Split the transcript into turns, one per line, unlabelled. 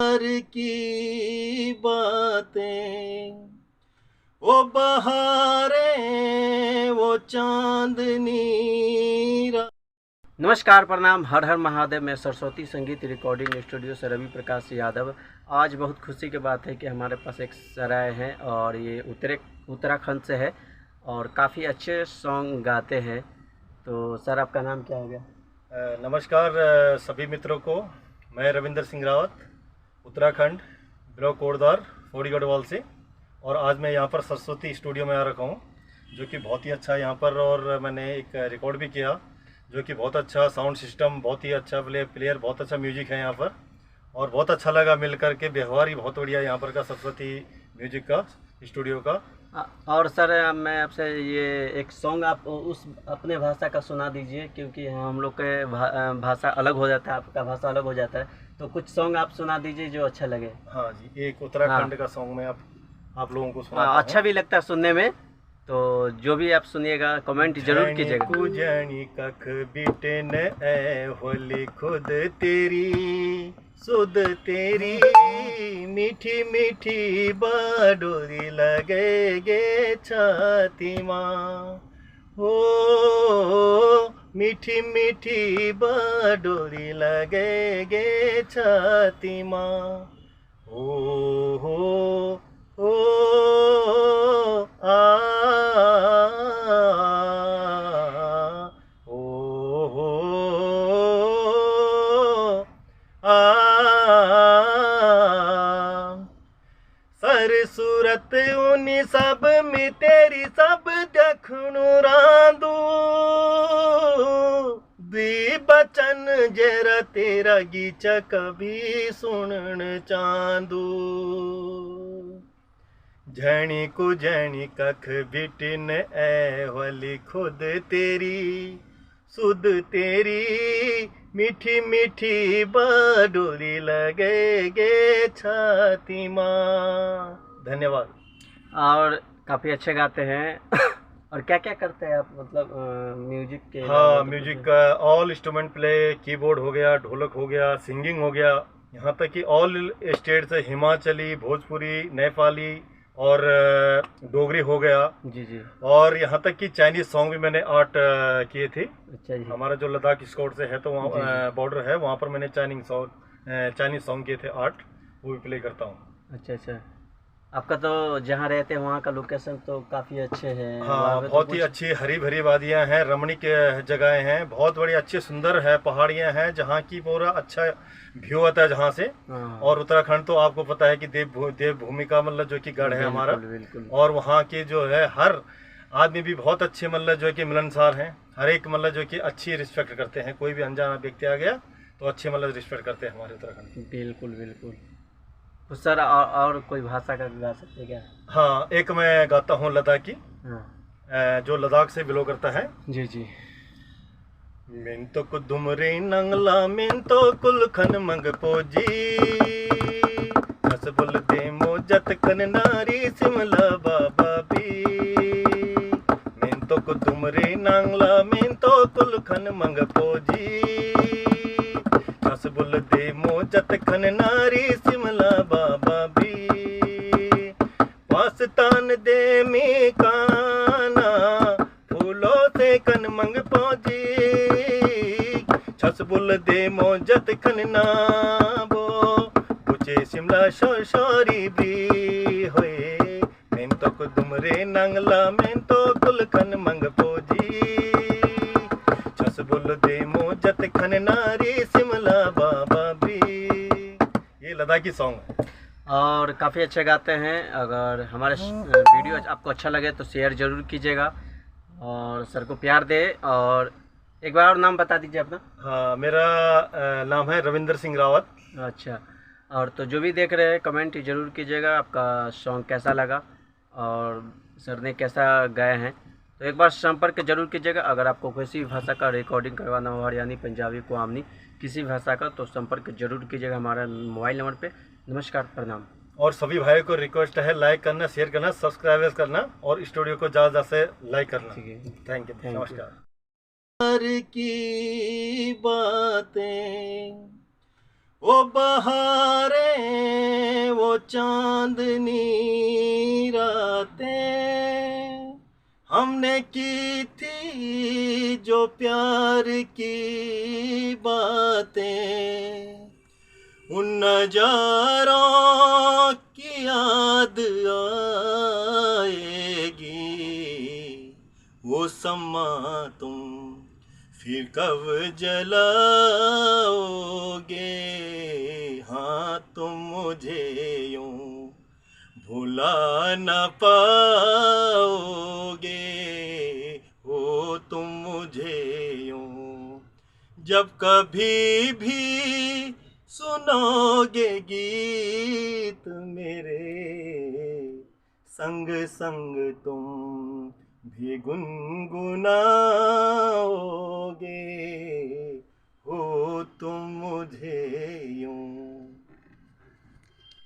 की बातें, वो बहारें, वो चांदनी।
नमस्कार, प्रणाम, हर हर महादेव। मैं सरस्वती संगीत रिकॉर्डिंग स्टूडियो से रवि प्रकाश यादव। आज बहुत खुशी की बात है कि हमारे पास एक सर आए हैं और ये उत्तराखंड से है और काफ़ी अच्छे सॉन्ग गाते हैं। तो सर, आपका नाम क्या हो गया?
नमस्कार सभी मित्रों को। मैं रविंदर सिंह रावत, उत्तराखंड, ब्लॉक कोटद्वार, फोड़ी गढ़वाल से। और आज मैं यहाँ पर सरस्वती स्टूडियो में आ रखा हूँ, जो कि बहुत ही अच्छा है यहाँ पर। और मैंने एक रिकॉर्ड भी किया, जो कि बहुत अच्छा साउंड सिस्टम, बहुत ही अच्छा प्लेयर, बहुत अच्छा म्यूजिक है यहाँ पर। और बहुत अच्छा लगा मिल कर के, व्यवहार ही बहुत बढ़िया यहाँ पर का सरस्वती म्यूजिक का स्टूडियो का।
और सर, मैं आपसे ये एक सॉन्ग आप उस अपने भाषा का सुना दीजिए, क्योंकि हम लोग के भाषा अलग हो जाता है, आपका भाषा अलग हो जाता है। तो कुछ सॉन्ग आप सुना दीजिए जो अच्छा लगे।
हाँ जी, एक उत्तराखंड का सॉन्ग मैं आप लोगों को सुनाता हूँ।
अच्छा भी लगता है सुनने में। तो जो भी आप सुनिएगा कमेंट जरूर कीजिएगा।
जैनी कख बिटन ए होली खुद तेरी सुध तेरी, मीठी मीठी बाडोरी लगेगे छाती माँ। हो मीठी मीठी बाडोरी लगेगे छाती माँ। हो आ सर सूरत उनी सब में तेरी सब देखणु रांदू, दी बचन जरा तेरा गीचा कभी सुनन चांदू। झणी को झणी कख बिटिन ए वली खुद तेरी सुध तेरी, मीठी मीठी बाडोरी लगेगे छाती माँ। धन्यवाद।
और काफ़ी अच्छे गाते हैं। और क्या क्या करते हैं आप, मतलब म्यूजिक के?
हाँ, म्यूजिक का ऑल इंस्ट्रूमेंट प्ले, कीबोर्ड हो गया, ढोलक हो गया, सिंगिंग हो गया, यहाँ तक कि ऑल स्टेट से हिमाचली, भोजपुरी, नेपाली और डोगरी हो गया।
जी जी।
और यहाँ तक कि चाइनीज सॉन्ग भी मैंने आर्ट किए थे।
अच्छा जी।
हमारा जो लद्दाख स्कॉट से है, तो वहाँ बॉर्डर है, वहाँ पर मैंने चाइनीज सॉन्ग किए थे आर्ट, वो भी प्ले करता हूँ।
अच्छा अच्छा। आपका तो जहाँ रहते हैं वहाँ का लोकेशन तो काफ़ी अच्छे हैं।
हाँ, बहुत ही अच्छी हरी भरी वादियाँ हैं, रमणीक जगहें हैं, बहुत बड़ी अच्छी सुंदर है, पहाड़ियाँ हैं, जहाँ की पूरा अच्छा व्यू आता है जहाँ से। और उत्तराखंड तो आपको पता है कि देवभूमि का मतलब जो कि गढ़ है हमारा। और वहाँ के जो है हर आदमी भी बहुत अच्छे, मतलब जो कि मिलनसार हैं। हर एक मतलब जो कि अच्छी रिस्पेक्ट करते हैं, कोई भी अनजाना व्यक्ति आ गया तो अच्छे मतलब रिस्पेक्ट करते हैं हमारे उत्तराखंड।
बिल्कुल बिल्कुल। तो सर, और कोई भाषा का गा सकते क्या?
हाँ, एक मैं गाता हूँ लद्दाखी, जो लद्दाख से बिलोंग करता है।
जी जी।
मिंतो को दुमरे नंगला मिंतो कुलखन मंग पोजी, हस बुल दे मोजत कन नारी सिमला बाबा भी। मिंतो को दुमरे नंगला मिंतो कुलखन मंग पोजी, हस बुल दे मोजत कन नारी सिमला बाबा भी। पास्तान दे में काना फूलों से कन मंग पौजी, छस बुल दे मोजत खनना बो, बुचे शिमला शोरी भी होए। मैं तो कुदुमरे नंगला मैं तो कुलखन मंग पोजी, छस बुल दे मोजत खननारी शिमला बाबा भी। ये लद्दाखी सॉन्ग है।
और काफ़ी अच्छे गाते हैं। अगर हमारे वीडियो आपको अच्छा लगे तो शेयर ज़रूर कीजिएगा और सर को प्यार दे। और एक बार और नाम बता दीजिए अपना।
हाँ, मेरा नाम है रविंदर सिंह रावत।
अच्छा। और तो जो भी देख रहे हैं कमेंट जरूर कीजिएगा, आपका सॉन्ग कैसा लगा और सर ने कैसा गाए हैं। तो एक बार संपर्क जरूर कीजिएगा। अगर आपको किसी भी भाषा का रिकॉर्डिंग करवाना हो, हरियाणी, पंजाबी, कोआमनी, किसी भाषा का, तो संपर्क जरूर कीजिएगा हमारा मोबाइल नंबर पे। नमस्कार, प्रणाम।
और सभी भाइयों को रिक्वेस्ट है, लाइक करना, शेयर करना, सब्सक्राइब करना और स्टूडियो को ज़्यादा से लाइक करना। थैंक यू, नमस्कार। की बातें, वो बहारें प्यार की बातें, उन नजारों की याद आएगी। वो समा तुम फिर कब जलाओगे, हाँ तुम मुझे यूं भुला न पाओगे, हो तुम मुझे यूं। जब कभी भी सुनोगे गीत मेरे, संग संग तुम भी गुनगुनाओगे, हो तुम मुझे यूं